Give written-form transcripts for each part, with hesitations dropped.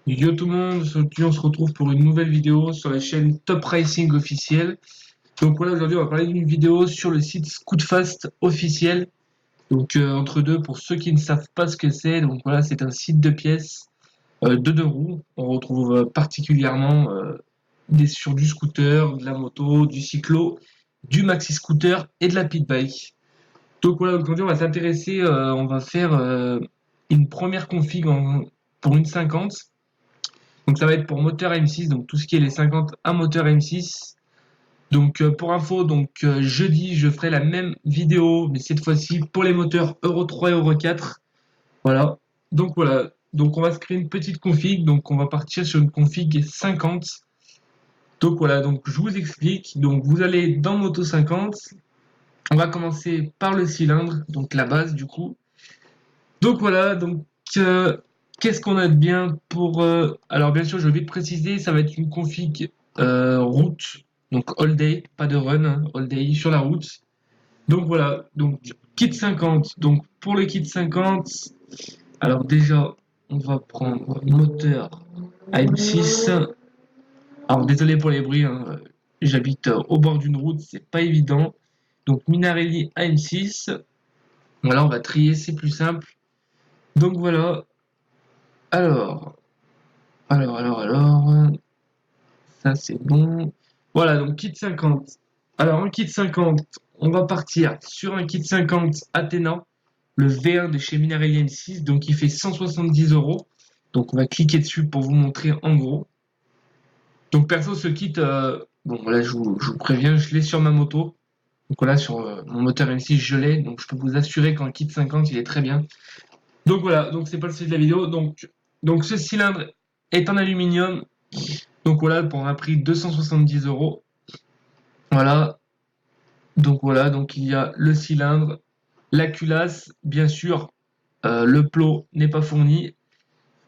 Yo tout le monde, aujourd'hui on se retrouve pour une nouvelle vidéo sur la chaîne Top Racing officiel. Donc voilà, aujourd'hui on va parler d'une vidéo sur le site Scootfast officiel. Donc entre deux, pour ceux qui ne savent pas ce que c'est, donc voilà, c'est un site de pièces de deux roues. On retrouve particulièrement sur du scooter, de la moto, du cyclo, du maxi scooter et de la pit bike. Donc voilà, aujourd'hui on va s'intéresser, on va faire une première config pour une 50. Donc ça va être pour moteur M6, donc tout ce qui est les 50 à moteur M6. Donc pour info, jeudi je ferai la même vidéo, mais cette fois-ci pour les moteurs Euro 3 et Euro 4. Voilà. Donc on va se créer une petite config. Donc on va partir sur une config 50. Donc voilà, donc je vous explique. Donc vous allez dans Moto 50. On va commencer par le cylindre, donc la base du coup. Donc voilà, euh, qu'est-ce qu'on a de bien pour... Alors bien sûr, je vais vite préciser, ça va être une config route, donc all day, pas de run, hein, all day sur la route. Donc voilà, donc kit 50. Donc pour le kit 50, alors déjà, on va prendre moteur AM6. Alors désolé pour les bruits, hein, j'habite au bord d'une route, c'est pas évident. Donc Minarelli AM6. Voilà, on va trier, c'est plus simple. Donc voilà, alors... Alors, ça c'est bon. Voilà, donc kit 50. Alors, un kit 50, on va partir sur un kit 50 Athena, le V1 de chez Minarelli M6, donc il fait 170 euros. Donc, on va cliquer dessus pour vous montrer en gros. Donc, perso, ce kit, bon, voilà, je vous préviens, je l'ai sur ma moto. Donc, voilà, sur mon moteur M6, je l'ai. Donc, je peux vous assurer qu'en kit 50, il est très bien. Donc, voilà, donc c'est pas le sujet de la vidéo. Donc ce cylindre est en aluminium. Donc voilà, pour un prix 270 euros. Voilà. Donc il y a le cylindre, la culasse, bien sûr, le plot n'est pas fourni.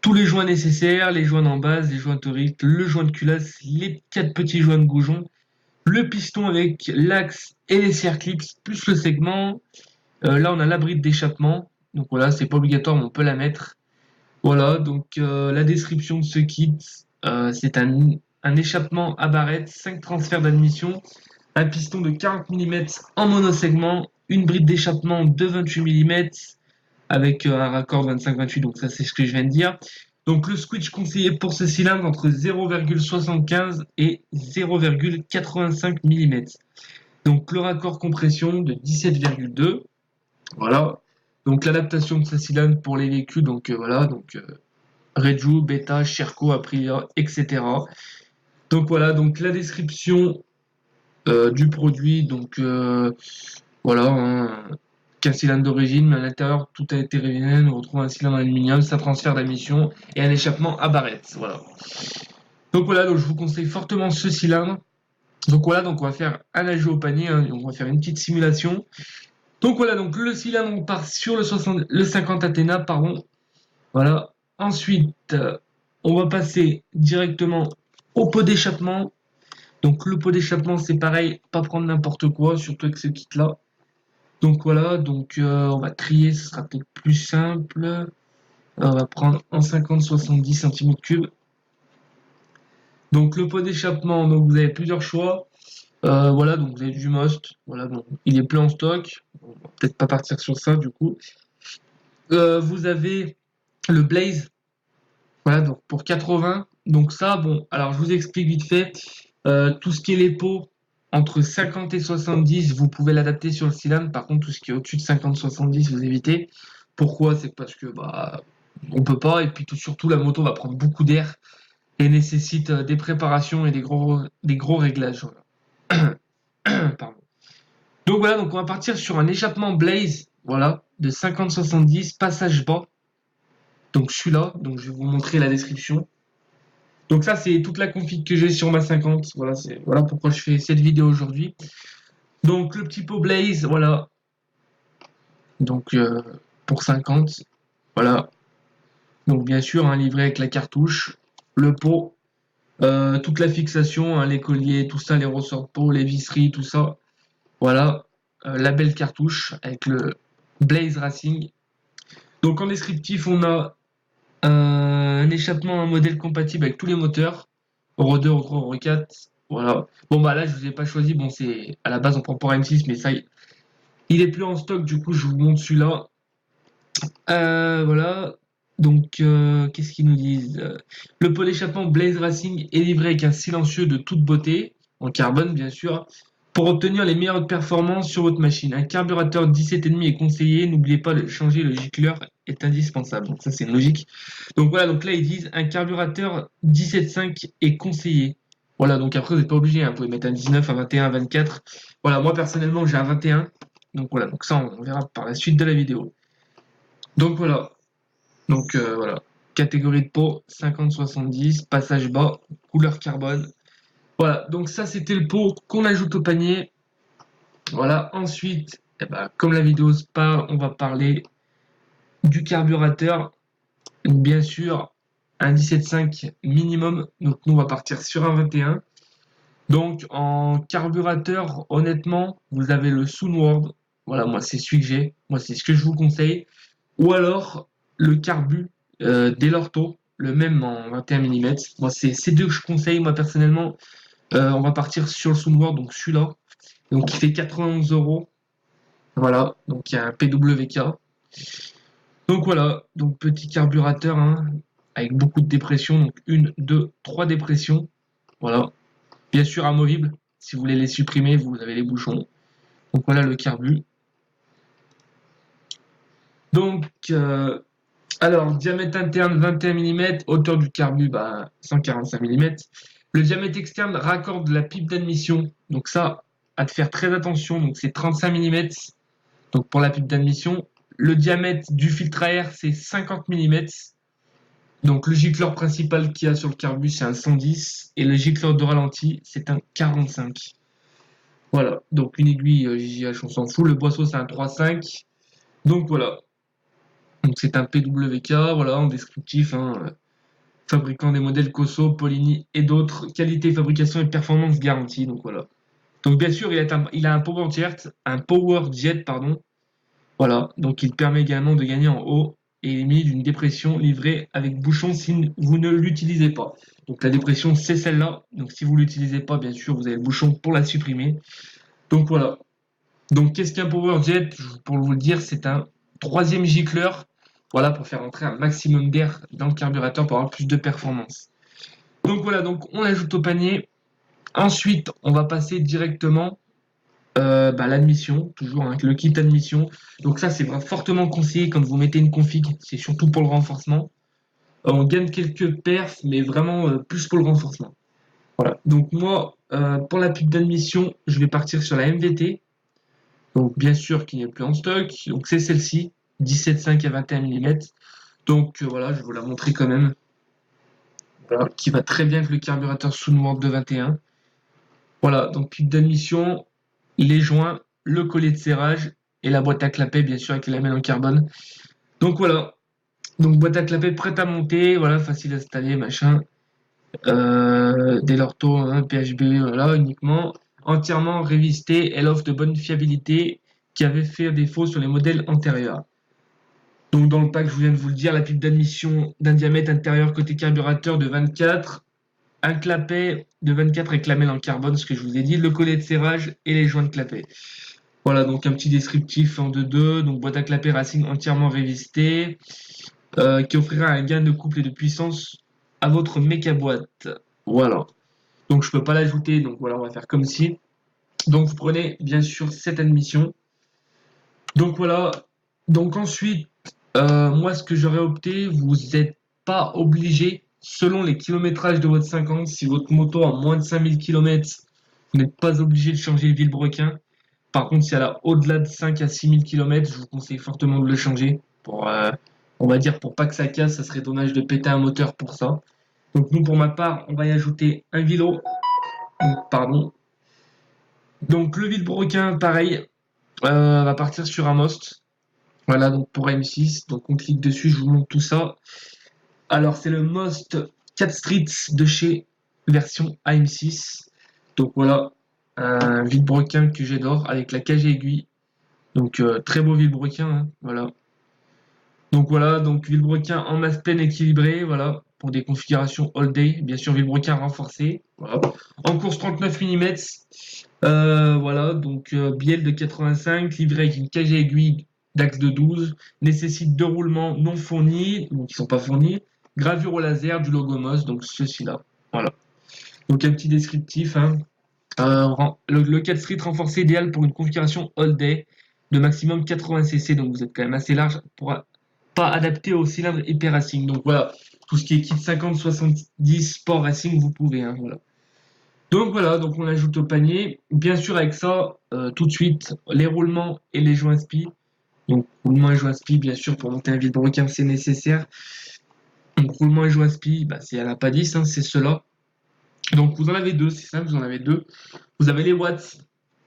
Tous les joints nécessaires, les joints en base, les joints toriques, le joint de culasse, les quatre petits joints de goujon, le piston avec l'axe et les circlips, plus le segment. Là, on a la bride d'échappement. Donc voilà, c'est pas obligatoire, mais on peut la mettre. Voilà, donc la description de ce kit, c'est un échappement à barrette, 5 transferts d'admission, un piston de 40 mm en monosegment, une bride d'échappement de 28 mm avec un raccord 25-28, donc ça c'est ce que je viens de dire. Donc le switch conseillé pour ce cylindre entre 0,75 et 0,85 mm. Donc le raccord compression de 17,2. Voilà. Donc l'adaptation de ce cylindre pour les véhicules, Reju, Beta, Sherco, Aprilia, etc. Donc voilà, donc la description du produit, voilà, hein, qu'un cylindre d'origine, mais à l'intérieur tout a été révisé, on retrouve un cylindre en aluminium, ça transfert d'admission et un échappement à barrette. Voilà. Donc voilà, donc je vous conseille fortement ce cylindre. Donc voilà, donc on va faire un ajout au panier, hein, on va faire une petite simulation. Donc voilà, donc le cylindre, on part sur le 50 Athena, pardon. Voilà. Ensuite, on va passer directement au pot d'échappement. Donc le pot d'échappement, c'est pareil, pas prendre n'importe quoi, surtout avec ce kit-là. Donc voilà, on va trier, ce sera peut-être plus simple. On va prendre en 50-70 cm3. Donc le pot d'échappement, donc vous avez plusieurs choix. Voilà, donc vous avez du Most. Voilà, bon, il est plein en stock. On va peut-être pas partir sur ça du coup. Vous avez le Blaze. Voilà, donc pour 80. Donc ça, bon, alors je vous explique vite fait. Tout ce qui est les pots entre 50 et 70, vous pouvez l'adapter sur le cylindre. Par contre, tout ce qui est au-dessus de 50-70, vous évitez. Pourquoi? C'est parce que bah on peut pas. Et puis surtout, la moto va prendre beaucoup d'air et nécessite des préparations et des gros réglages. Voilà. Pardon. Donc voilà, donc on va partir sur un échappement Blaze, voilà, de 50-70, passage bas. Donc je suis là, donc je vais vous montrer la description. Donc ça, c'est toute la config que j'ai sur ma 50. Voilà pourquoi je fais cette vidéo aujourd'hui. Donc le petit pot Blaze, voilà. Donc pour 50, voilà. Donc bien sûr, un livret avec la cartouche, le pot, toute la fixation, hein, les colliers, tout ça, les ressorts de pot, les visseries, tout ça. Voilà. La belle cartouche avec le Blaze Racing. Donc en descriptif, on a Un échappement, un modèle compatible avec tous les moteurs. Euro 2, Euro 3, Euro 4. Voilà. Bon, bah là, je vous ai pas choisi. Bon, c'est à la base, on prend pour M6, mais ça, il est plus en stock. Du coup, je vous montre celui-là. Voilà. Donc, qu'est-ce qu'ils nous disent? Le pot d'échappement Blaze Racing est livré avec un silencieux de toute beauté, en carbone bien sûr, pour obtenir les meilleures performances sur votre machine. Un carburateur 17,5 est conseillé. N'oubliez pas de changer le gicleur est indispensable. Donc ça, c'est une logique. Donc voilà, donc là, ils disent un carburateur 17,5 est conseillé. Voilà, donc après, vous n'êtes pas obligé, hein. Vous pouvez mettre un 19, un 21, un 24. Voilà, moi, personnellement, j'ai un 21. Donc voilà, donc ça, on verra par la suite de la vidéo. Donc voilà. Donc voilà, catégorie de pot 50-70, passage bas, couleur carbone. Voilà, donc ça c'était le pot qu'on ajoute au panier. Voilà, ensuite, eh ben, comme la vidéo se parle, on va parler du carburateur. Donc, bien sûr, un 17,5 minimum. Donc nous on va partir sur un 21. Donc en carburateur, honnêtement, vous avez le Soonward. Voilà, moi c'est celui que j'ai. Moi c'est ce que je vous conseille. Ou alors le Carbu Delorto, le même en 21 mm. Moi, c'est ces deux que je conseille, moi personnellement. On va partir sur le Soundward, donc celui-là. Donc il fait 91 euros. Voilà, donc il y a un PWK. Donc voilà, donc petit carburateur hein, avec beaucoup de dépressions. Donc une, deux, trois dépressions. Voilà. Bien sûr amovible. Si vous voulez les supprimer, vous avez les bouchons. Donc voilà le carbu. Donc alors, diamètre interne 21 mm, hauteur du carbu 145 mm. Le diamètre externe raccorde la pipe d'admission. Donc ça, à te faire très attention. Donc c'est 35 mm. Donc pour la pipe d'admission. Le diamètre du filtre à air, c'est 50 mm. Donc le gicleur principal qu'il y a sur le carbu, c'est un 110. Et le gicleur de ralenti, c'est un 45. Voilà. Donc une aiguille JH, on s'en fout. Le boisseau, c'est un 3,5. Donc voilà. Donc c'est un PWK, voilà, en descriptif, hein, fabricant des modèles Cosso, Polini et d'autres, qualité, fabrication et performance garantie. Donc voilà. Donc bien sûr, il a un power jet, pardon. Voilà. Donc il permet également de gagner en haut et éliminer d'une dépression livrée avec bouchon si vous ne l'utilisez pas. Donc la dépression, c'est celle-là. Donc si vous ne l'utilisez pas, bien sûr, vous avez le bouchon pour la supprimer. Donc voilà. Donc qu'est-ce qu'un power jet? Pour vous le dire, c'est un troisième gicleur. Voilà, pour faire entrer un maximum d'air dans le carburateur pour avoir plus de performance. Donc voilà, donc on l'ajoute au panier. Ensuite, on va passer directement l'admission, toujours hein, le kit admission. Donc ça, c'est fortement conseillé quand vous mettez une config, c'est surtout pour le renforcement. On gagne quelques perfs, mais vraiment plus pour le renforcement. Voilà. Donc moi, pour la pub d'admission, je vais partir sur la MVT. Donc bien sûr qui n'est plus en stock. Donc c'est celle-ci, 17,5 à 21 mm. Donc voilà, je vais vous la montrer quand même. Voilà, qui va très bien avec le carburateur Soonward de 21. Voilà, donc pipe d'admission, les joints, le collet de serrage et la boîte à clapet, bien sûr, avec la lamelle en carbone. Donc voilà, donc boîte à clapet prête à monter, voilà, facile à installer, machin. Des Lorto, hein, PHB, voilà, uniquement. Entièrement révisté, elle offre de bonne fiabilité qui avait fait défaut sur les modèles antérieurs. Donc dans le pack, je viens de vous le dire, la pipe d'admission d'un diamètre intérieur côté carburateur de 24, un clapet de 24 avec lamelle en carbone, ce que je vous ai dit, le collet de serrage et les joints de clapet. Voilà, donc un petit descriptif en 2-2, donc boîte à clapet Racing entièrement révistée, qui offrira un gain de couple et de puissance à votre méca boîte. Voilà. Donc je peux pas l'ajouter, donc voilà, on va faire comme si. Donc vous prenez bien sûr cette admission. Donc voilà. Donc ensuite, moi ce que j'aurais opté, vous n'êtes pas obligé, selon les kilométrages de votre 50, si votre moto a moins de 5000 km, vous n'êtes pas obligé de changer le vilebrequin. Par contre, si elle a au-delà de 5 à 6000 km, je vous conseille fortement de le changer. Pour, on va dire pour pas que ça casse, ça serait dommage de péter un moteur pour ça. Donc nous, pour ma part, on va y ajouter un vilo. Pardon. Donc le vilebrequin, pareil, va partir sur un most. Voilà, donc pour M6. Donc on clique dessus, je vous montre tout ça. Alors c'est le most 4 Streets de chez version AM6. Donc voilà, un vilebrequin que j'adore avec la cage et aiguille. Donc très beau vilebrequin, hein, voilà. Donc voilà, donc Villebrequin en masse pleine équilibrée, voilà, pour des configurations all day. Bien sûr, Villebrequin renforcé, voilà. En course 39 mm, voilà, donc bielle de 85, livré avec une cage à aiguille d'axe de 12, nécessite deux roulements non fournis, ou qui sont pas fournis, gravure au laser du logo MOS, donc ceci-là, voilà. Donc un petit descriptif, hein. Le 4 street renforcé idéal pour une configuration all day de maximum 80 cc, donc vous êtes quand même assez large pour pas adapté au cylindre hyper racing. Donc voilà, tout ce qui est kit 50-70 sport racing, vous pouvez, hein, voilà. Donc voilà, donc on ajoute au panier. Bien sûr, avec ça, tout de suite, les roulements et les joints spi. Donc roulement et joints spi, bien sûr, pour monter un villebrequin, c'est nécessaire. Donc roulement et joints spi, bah, c'est à la Padis, hein, c'est cela. Donc vous en avez deux, c'est simple, vous en avez deux. Vous avez les watts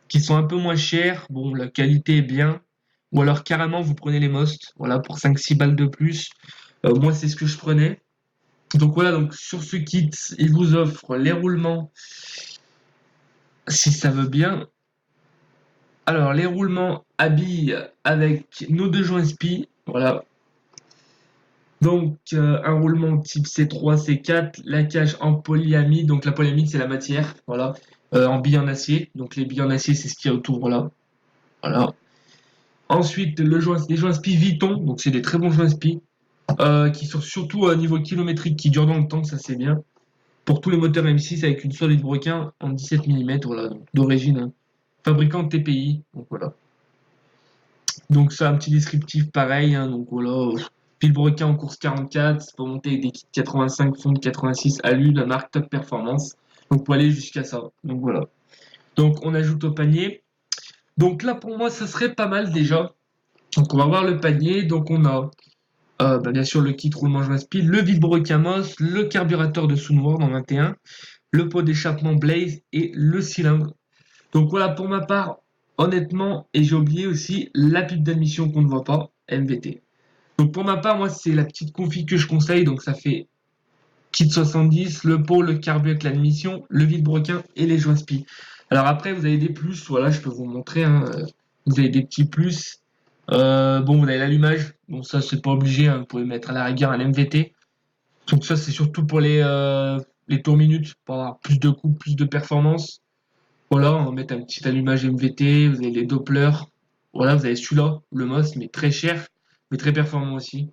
qui sont un peu moins chers. Bon, la qualité est bien. Ou alors carrément, vous prenez les Most, voilà, pour 5-6 balles de plus. Moi, c'est ce que je prenais. Donc voilà, donc sur ce kit, il vous offre les roulements, si ça veut bien. Alors, les roulements habillent avec nos deux joints SPI. Voilà. Donc, un roulement type C3, C4, la cage en polyamide. Donc, la polyamide, c'est la matière. Voilà. En billes en acier. Donc, les billes en acier, c'est ce qu'il y a autour. Voilà. Voilà. Ensuite, les joints SPI Viton. Donc, c'est des très bons joints SPI. Qui sont surtout à niveau kilométrique, qui durent dans le temps, ça c'est bien. Pour tous les moteurs M6 avec une solide brequin en 17 mm, voilà, d'origine, hein. Fabricant TPI, donc voilà. Donc ça, un petit descriptif pareil, hein, donc voilà. Pile brequin en course 44, c'est pour monter avec des kits 85, fond de 86 alu, la marque Top Performance. Donc pour aller jusqu'à ça. Donc voilà. Donc on ajoute au panier. Donc là pour moi ça serait pas mal déjà. Donc on va voir le panier. Donc on a bah, bien sûr le kit roulement joint speed, le villebrequin MOS, le carburateur de Soundward en 21, le pot d'échappement Blaze et le cylindre. Donc voilà, pour ma part, honnêtement, et j'ai oublié aussi la pub d'admission qu'on ne voit pas, MVT. Donc pour ma part, moi, c'est la petite config que je conseille. Donc ça fait kit 70, le pot, le carbu avec l'admission, le villebrequin et les joints spi. Alors après, vous avez des plus, voilà, je peux vous montrer, hein, vous avez des petits plus. Bon, vous avez l'allumage. Bon, ça, c'est pas obligé, hein, vous pouvez mettre à la rigueur un MVT. Donc ça, c'est surtout pour les tours minutes, pour avoir plus de coups, plus de performance. Voilà, on va mettre un petit allumage MVT, vous avez les Doppler. Voilà, vous avez celui-là, le MOS, mais très cher, mais très performant aussi.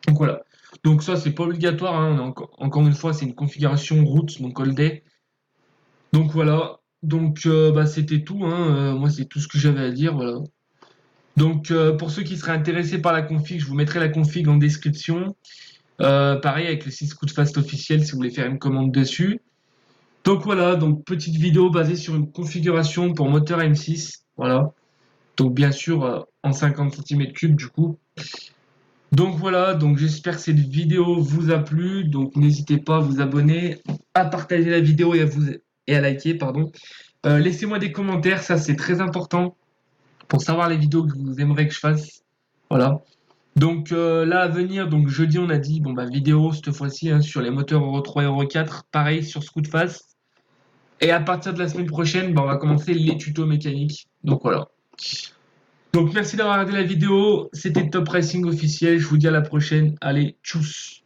Donc voilà. Donc ça, c'est pas obligatoire, hein, encore une fois, c'est une configuration route, donc all day. Donc voilà. Donc bah, c'était tout, hein. Moi, c'est tout ce que j'avais à dire, voilà. Donc pour ceux qui seraient intéressés par la config, je vous mettrai la config en description. Pareil avec le 6 coups de fast officiel si vous voulez faire une commande dessus. Donc voilà, donc petite vidéo basée sur une configuration pour moteur M6. Voilà. Donc bien sûr en 50 cm3 du coup. Donc voilà, donc j'espère que cette vidéo vous a plu. Donc n'hésitez pas à vous abonner, à partager la vidéo et à liker, pardon. Laissez-moi des commentaires, ça c'est très important pour savoir les vidéos que vous aimeriez que je fasse. Voilà. Donc là à venir, donc jeudi on a dit, bon bah vidéo cette fois-ci hein, sur les moteurs Euro 3 Euro 4, pareil sur Scootfast. Et à partir de la semaine prochaine, bah, on va commencer les tutos mécaniques. Donc voilà. Donc merci d'avoir regardé la vidéo. C'était Top Racing officiel. Je vous dis à la prochaine. Allez, tchuss.